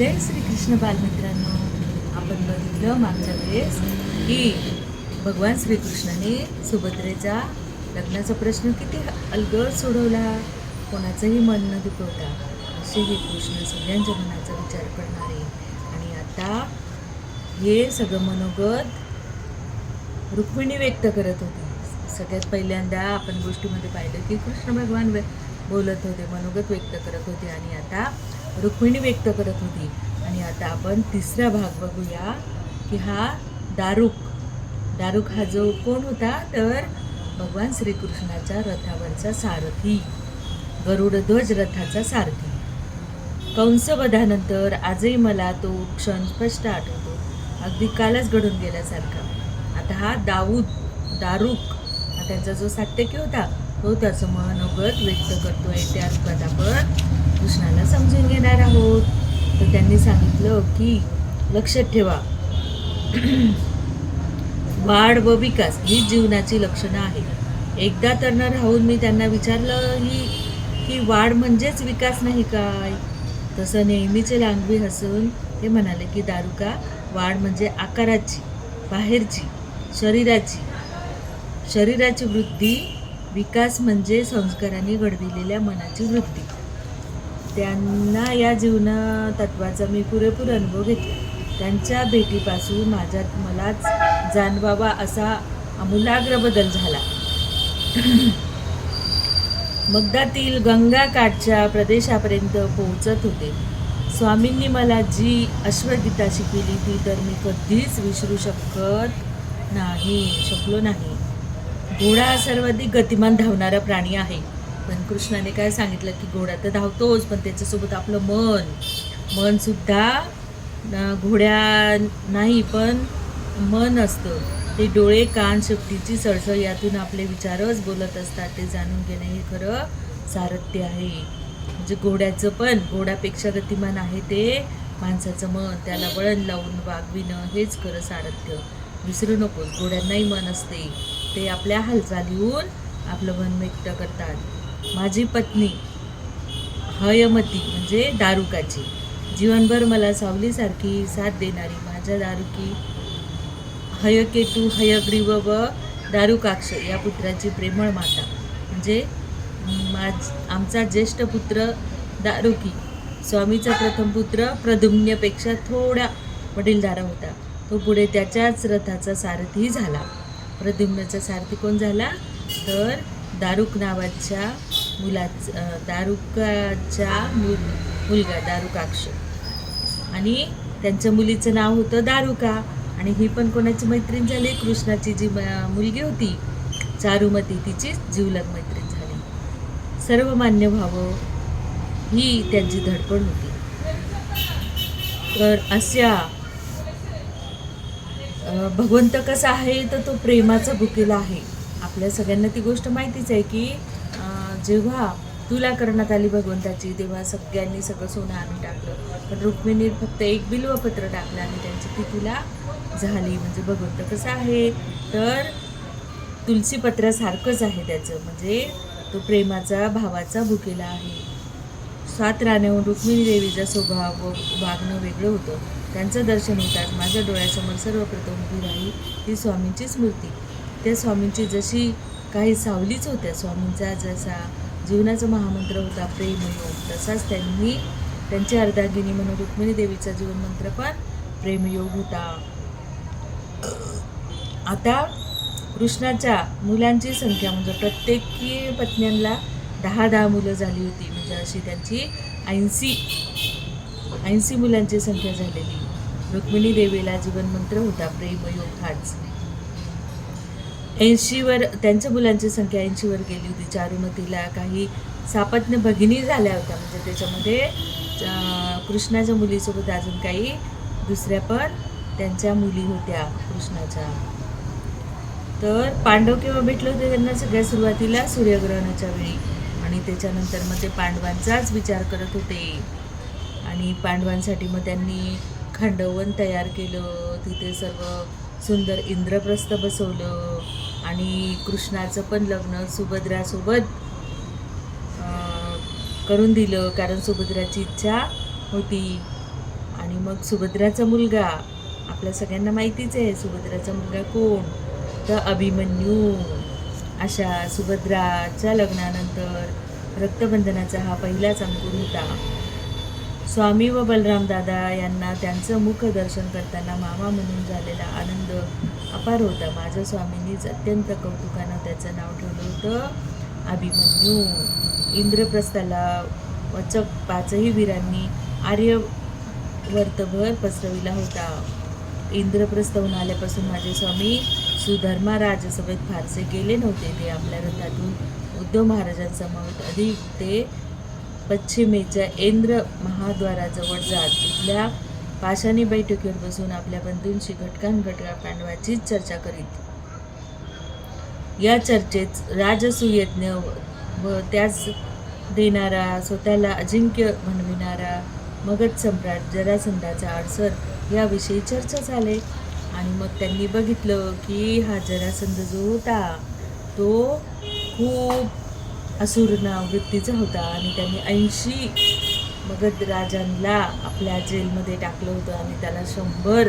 जय श्री कृष्ण बालमित्रांनो. आपण बघितलं मागच्या वेळेस की भगवान श्रीकृष्णाने सुभद्रेचा लग्नाचा प्रश्न किती अलगद सोडवला, कोणाचंही मन न दुखवता. असे हे कृष्ण सगळ्यांच्या मनाचा विचार करणारे. आणि आता हे सगळं मनोगत रुक्मिणी व्यक्त करत होती. सगळ्यात पहिल्यांदा आपण गोष्टीमध्ये पाहिलं की कृष्ण भगवान बोलत होते, मनोगत व्यक्त करत होते, आणि आता रुक्मिणी व्यक्त करत होती. आणि आता आपण तिसरा भाग बघूया की हा दारुक हा जो कोण होता, तर भगवान श्रीकृष्णाच्या रथावरचा सारथी, गरुडध्वज रथाचा सारथी. कंसवधानंतर आजही मला तो क्षण स्पष्ट आठवतो, अगदी कालच घडून गेल्यासारखा. आता हा दारुक हा त्यांचा जो सात्यकी होता, तो त्याचं मनोगत व्यक्त करतोय. त्या रूपात आपण कृष्णाला समजून घेणार आहोत. तर त्यांनी सांगितलं की लक्षात ठेवा, वाढ व विकास ही जीवनाची लक्षणं आहेत. एकदा तर न राहून मी त्यांना विचारलं की वाढ म्हणजेच विकास नाही काय? तसं नेहमीचे लांगवी हसून ते म्हणाले की दारुका, वाढ म्हणजे आकाराची, बाहेरची, शरीराची वृद्धी, विकास म्हणजे संस्कारांनी घडविलेल्या मनाची वृद्धी. त्यांना या जीवना तत्वाचा मी पुरेपूर अनुभव घेतला. त्यांच्या भेटीपासून मलाच जाणवावा असा आमूलाग्र बदल झाला. मगधातील गंगा काठच्या प्रदेशापर्यंत पोहोचत होते. स्वामींनी मला जी अश्वगीता शिकवली ती तर मी कधीच विसरू शकलो नाही. घोडा हा सर्वाधिक गतिमान धावणारा प्राणी आहे. पण कृष्णाने काय सांगितलं की घोडा तर धावतोच, पण त्याच्यासोबत आपलं मन सुद्धा घोड्या नाही पण मन असतं. ते डोळे, कान, शेपटीची सळसळ यातून आपले विचारच बोलत असतात. ते जाणून घेणे हे खरं सारथ्य आहे. म्हणजे घोड्यापेक्षा गतिमान आहे ते माणसाचं मन. त्याला वळण लावून वागविणं हेच खरं सारथ्य. विसरू नकोस, घोड्यांनाही मन असते. ते आपल्या हालचालीहून आपलं मन व्यक्त करतात. माझी पत्नी हयमती म्हणजे दारुकाची, जीवनभर मला सावलीसारखी साथ देणारी माझ्या दारुकी, हयकेतू, हयग्रीव व दारुकाक्ष या पुत्राची प्रेमळ माता. म्हणजे आमचा ज्येष्ठ पुत्र दारुकी, स्वामीचा प्रथम पुत्र प्रद्युम्नपेक्षा थोडा वडीलधारा होता. तो पुढे त्याच्याच रथाचा सारथी झाला. प्रद्युम्नचा सारथी कोण झाला, तर दारुकाच्या मुलगा दारुकाक्ष. आणि त्यांच्या मुलीचं नाव होतं दारुका. आणि ही पण कोणाची मैत्रीण झाली, कृष्णाची जी मुलगी होती चारुमती, तिची जीवलग मैत्रीण झाली. सर्व मान्य व्हावं ही त्यांची धडपड होती. तर अशा भगवंत कसा आहे, तर तो प्रेमाचा भुकेला आहे. आपल्या सगळ्यांना ती गोष्ट माहितीच आहे की जेव्हा तुला करण्यात आली भगवंताची, तेव्हा सगळ्यांनी सगळं सोनं आणून टाकलं, पण रुक्मिणी फक्त एक बिल्वपत्र टाकलं आणि त्यांची ती तुला झाली. म्हणजे भगवंत कसा आहे, तर तुलसीपत्रासारखंच आहे त्याचं. म्हणजे तो प्रेमाचा, भावाचा भुकेला आहे. 7 राण्याहून रुक्मिणी देवीचा स्वभाव व वागणं वेगळं होतं. त्यांचं दर्शन होताच माझ्या डोळ्यासमोर सर्वप्रथम उभी राही ती स्वामींचीच मूर्ती. त्या स्वामींची जशी काही सावलीच होत्या, स्वामींचा जसा जीवनाचा महामंत्र होता प्रेमयोग, तसाच त्यांची अर्धांगिनी म्हणून रुक्मिणी देवीचा जीवनमंत्र पण प्रेमयोग होता. आता कृष्णाच्या मुलांची संख्या म्हणजे प्रत्येकी पत्न्यांना 10 मुलं झाली होती. म्हणजे अशी त्यांची 80 मुलांची संख्या झालेली. रुक्मिणी देवीला जीवनमंत्र होता प्रेमयोग हाच. 80वर त्यांच्या मुलांची संख्या 80वर गेली होती. चारुमतीला काही सापत्न्य भगिनी झाल्या होत्या. म्हणजे त्याच्यामध्ये कृष्णाच्या मुलीसोबत अजून काही दुसऱ्या पण त्यांच्या मुली होत्या कृष्णाच्या. तर पांडव केव्हा भेटले होते त्यांना, सगळ्या सुरुवातीला सूर्यग्रहणाच्या वेळी. आणि त्याच्यानंतर मग ते पांडवांचाच विचार करत होते. आणि पांडवांसाठी मग त्यांनी खांडवन तयार केलं. तिथे सर्व सुंदर इंद्रप्रस्थ बसवलं. आणि कृष्णाचं पण लग्न सुभद्रासोबत करून दिलं, कारण सुभद्राची इच्छा होती. आणि मग सुभद्राचा मुलगा, आपल्या सगळ्यांना माहितीच आहे सुभद्राचा मुलगा कोण, तर अभिमन्यू. अशा सुभद्राच्या लग्नानंतर रक्तबंधनाचा हा पहिलाच अंकुर होता. स्वामी व बलराम दादा यांना त्यांचं मुख दर्शन करताना मामा म्हणून झालेला आनंद अपार होता. माझ्या स्वामींनीच अत्यंत कौतुकानं त्याचं नाव ठेवलं होतं अभिमन्यू. इंद्रप्रस्थाला वचक 5ही वीरांनी आर्यवर्तभर पसरविला होता. इंद्रप्रस्थहून आल्यापासून माझे स्वामी सुधर्मा राजसभेत फारसे गेले नव्हते. ते आपल्या रथातून उद्धव महाराजांसमवेत अधिक ते पश्चिमेच्या इंद्र महाद्वाराजवळ जात तिथल्या पाषाणी बैठकीवर बसून आपल्या बंधूंशी घटकांघटका पांडवाचीच चर्चा करीत. या चर्चेत राजसूयज्ञ व त्यास देणारा, स्वतःला अजिंक्य म्हणविणारा मगध सम्राट जरासंधाचा आडसर याविषयी चर्चा झाली. आणि मग त्यांनी बघितलं की हा जरासंध जो होता तो खूप असुरना वृत्तीचा होता आणि त्यांनी 80 मगध राजांना आपल्या जेलमध्ये टाकलं होतं आणि त्याला 100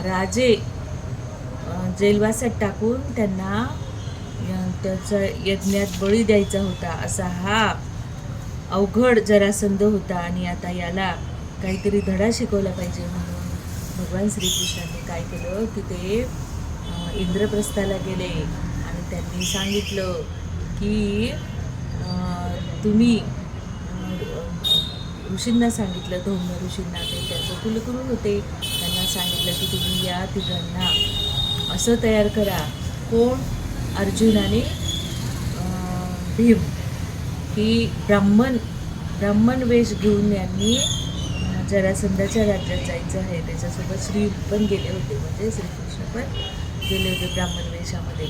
राजे जेलवासात टाकून त्यांना त्याचा यज्ञात बळी द्यायचा होता. असा हा अवघड जरासंध होता. आणि आता याला काहीतरी धडा शिकवला पाहिजे म्हणून भगवान श्रीकृष्णांनी काय केलं की ते इंद्रप्रस्थाला गेले आणि त्यांनी सांगितलं की तुम्ही ऋषींना सांगितलं, धौम्य ऋषींना, ते त्यांचं कुलगुरू होते, त्यांना सांगितलं की तुम्ही या तिघांना असं तयार करा. कोण? अर्जुन आणि भीम. की ब्राह्मण वेश घेऊन यांनी जरासंधाच्या राज्यात जायचं आहे. त्याच्यासोबत श्री पण गेले होते, म्हणजे श्रीकृष्ण पण गेले होते ब्राह्मण वेशामध्ये.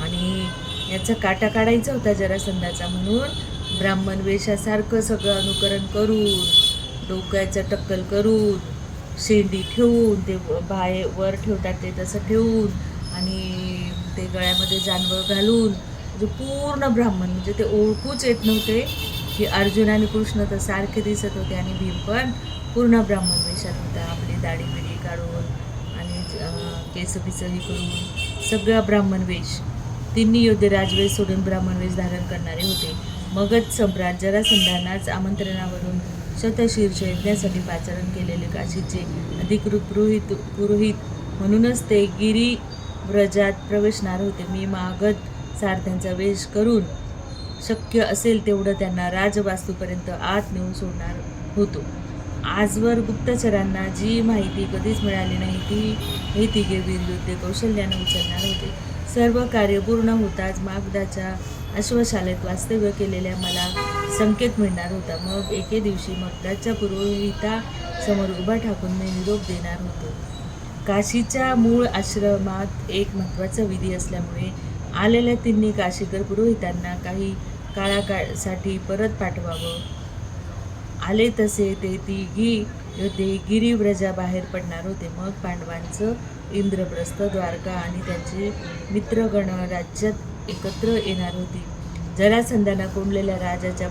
आणि याचा काटा काढायचा होता जरासंधाचा, म्हणून ब्राह्मण वेशासारखं सगळं अनुकरण करून, डोक्याचं टक्कल करून, शेंडी ठेवून, ते वर ठेवतात ते तसं ठेवून, आणि ते गळ्यामध्ये जानवं घालून, म्हणजे पूर्ण ब्राह्मण, म्हणजे ते ओळखूच येत नव्हते की अर्जुन आणि कृष्ण तर सारखे दिसत होते आणि भीम पण पूर्ण ब्राह्मण वेशात होता. आपली दाढी बिडी काढून आणि केस बिसही करून सगळा ब्राह्मण वेश. तिन्ही योद्धे राजवेश सोडून ब्राह्मण वेश धारण करणारे होते. मगध सम्राट जरासंधानाच आमंत्रणावरून शतशीर्ष यज्ञासाठी पाचारण केलेले काशीचे अधिकृत पुरोहित म्हणूनच ते गिरिव्रजात प्रवेशणार होते. मी मागध सारथ्यांचा वेश करून शक्य असेल तेवढं त्यांना राजवास्तूपर्यंत आत नेऊन सोडणार होतो. आजवर गुप्तचरांना जी माहिती कधीच मिळाली नाही ती हे तिघे वीर योद्धे कौशल्याने उचलणार होते. सर्व कार्य पूर्ण होताच मागधाच्या अश्वशालेत वास्तव्य केलेल्या मला संकेत मिळणार होता. मग एके दिवशी मगधाच्या पुरोहितासमोर उभा ठाकून मी निरोप देणार होतो. काशीच्या मूळ आश्रमात एक महत्त्वाचा विधी असल्यामुळे आलेल्या तिन्ही काशीकर पुरोहितांना काही काळासाठी परत पाठवावं. आले तसे ते तिघी योद्धे गिरिव्रजाबाहेर पडणार होते. मग पांडवांचं इंद्रप्रस्थ, द्वारका आणि त्यांचे मित्रगण राज्यात एकत्र येणार होती. जरासंधानं कोंडलेल्या राजाच्या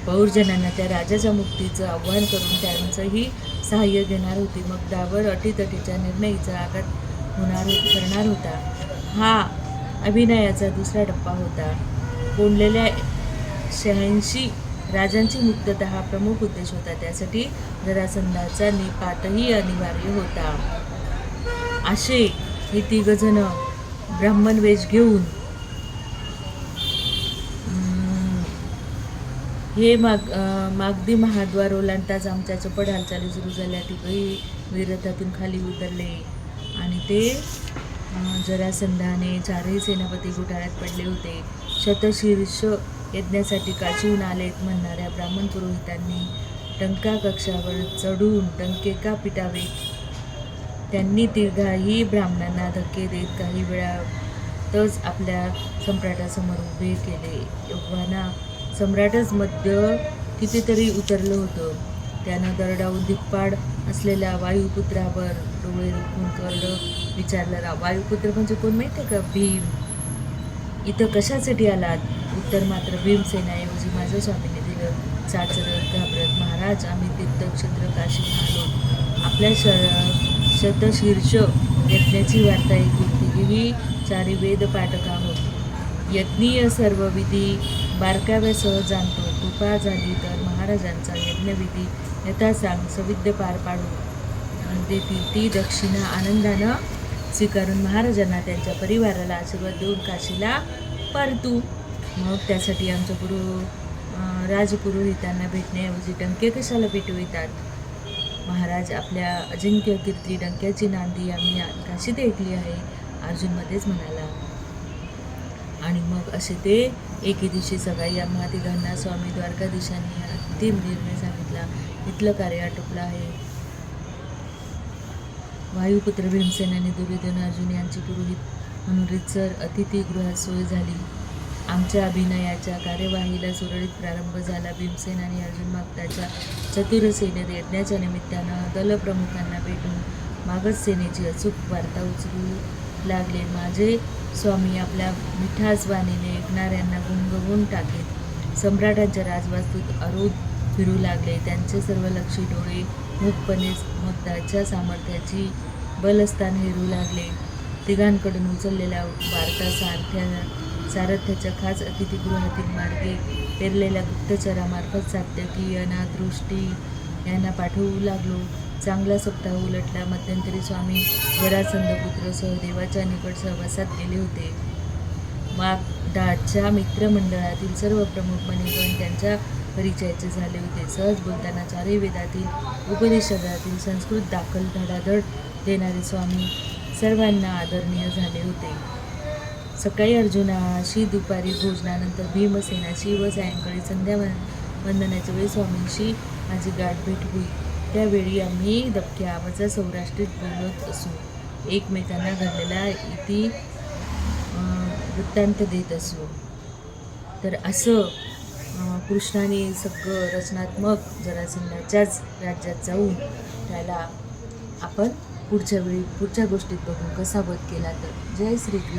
पौरजनांना त्या राजाच्या मुक्तीचं आव्हान करून त्यांचंही सहाय्य घेणार होती. मग दावर अटीतटीच्या निर्णयीचा आघात करणार होता. हा अभिनयाचा दुसरा टप्पा होता. कोंडलेल्या 86 राजांची मुक्तता हा प्रमुख उद्देश होता. त्यासाठी जरासंधाचा निपातही अनिवार्य होता. असे हे तिघजण ब्राह्मण वेश घेऊन हे मागधी महाद्वार ओलांडताच आमच्या चपड हालचाली सुरू झाल्या. तिघही वीररथातून खाली उतरले आणि ते जरासंधाने 4ही सेनापती गुठाळ्यात पडले होते. शतशीर्ष यज्ञासाठी काशीहून आलेत म्हणणाऱ्या ब्राह्मण पुरोहितांनी टंका कक्षावर चढून टंके का पिटावेत. त्यांनी तिघाही ब्राह्मणांना धक्के देत काही वेळातच आपल्या सम्राटासमोर उभे केले. योगवाना सम्राटच मध्य कितीतरी उतरलं होतं. त्यानं दरडावून धिप्पाड असलेल्या वायुपुत्रावर डोळे रोखून करडं विचारलं. वायुपुत्र म्हणजे कोण माहिती आहे का? भीम. इथं कशासाठी आलात? उत्तर मात्र भीमसेनाऐवजी माझ्या स्वामीने दिले. फिरत चाचरत घाबरत महाराज आम्ही तीर्थक्षेत्र काशी आलो. आपल्या शतशीर्ष यज्ञाची वार्ता ऐकून तिघेही चारी वेद पाठक आहोत. यज्ञीय सर्व विधी बारकाव्यासह जाणतो. कृपा झाली तर महाराजांचा यज्ञविधी यथासांग सविद्य पार पाडू देतील. ती दक्षिणा आनंदानं स्वीकारून महाराजांना त्यांच्या परिवाराला आशीर्वाद देऊन काशीला परतू. मग त्यासाठी आमच्या राजपुरोहितांना भेटण्याऐवजी डंके कशाला पेटवितात? महाराज आपल्या अजिंक्य कीर्ती डंक्याची नांदी आम्ही काशीत ऐकली आहे, अर्जुन मध्येच म्हणाला. आणि मग असे ते एके दिवशी सकाळी आम्हा तिघांना स्वामी द्वारकाधीशांनी अंतिम निर्णय सांगितला. इथलं कार्य आटोपलं आहे. वायुपुत्र भीमसेन आणि दुर्योधन अर्जुन यांची पुरोहित म्हणून रितसर अतिथीगृहात सोय झाली. आमच्या अभिनयाच्या कार्यवाहीला सुरळीत प्रारंभ झाला. भीमसेन आणि अर्जुन मग त्याच्या चतुर सेनेत यज्ञाच्या निमित्तानं दलप्रमुखांना भेटून मागच सेनेची अचूक वार्ता उचलू लागले. माझे स्वामी आपल्या मिठास वाणीने ऐकणाऱ्यांना गुंगवून टाकेत. सम्राटांच्या राजवास्तूत अरोध फिरू लागले. त्यांचे सर्व लक्षी डोळे मूकपणेच मग त्याच्या सामर्थ्याची बलस्थान हेरू लागले. तिघांकडून उचललेल्या वार्ता सारथ्याच्या खास अतिथीगृहातील मार्गे पेरलेल्या गुप्तचरामार्फत सात्यकी अनादृष्टी यांना पाठवू लागलो. चांगला सप्ताह उलटला. मध्यंतरी स्वामी जरासंधपुत्र सहदेवाच्या निकट सहवासात गेले होते. वाग्दाच्या मित्रमंडळातील सर्व प्रमुख मणिगण त्यांच्या परिचयाचे झाले होते. सहज बोलताना चारही वेदातील उपनिषदातील संस्कृत दाखल धडाधड देणारे स्वामी सर्वांना आदरणीय झाले होते. सकाळी अर्जुनाशी, दुपारी भोजनानंतर भीमसेनाशी व सायंकाळी संध्यावंदनाच्या वेळी स्वामींशी माझी गाठ भेट होई. त्यावेळी आम्ही दबक्या आवाजात सौराष्ट्रीत बोलत असू. एकमेकांना घडलेला इति वृत्तांत देत असू. तर असं कृष्णाने सगळं रचनात्मक जरासंधाच्याच राज्यात जाऊन त्याला आपण पुढच्या गोष्टीत बघू कसा वध केला. तर जय श्रीकृष्ण.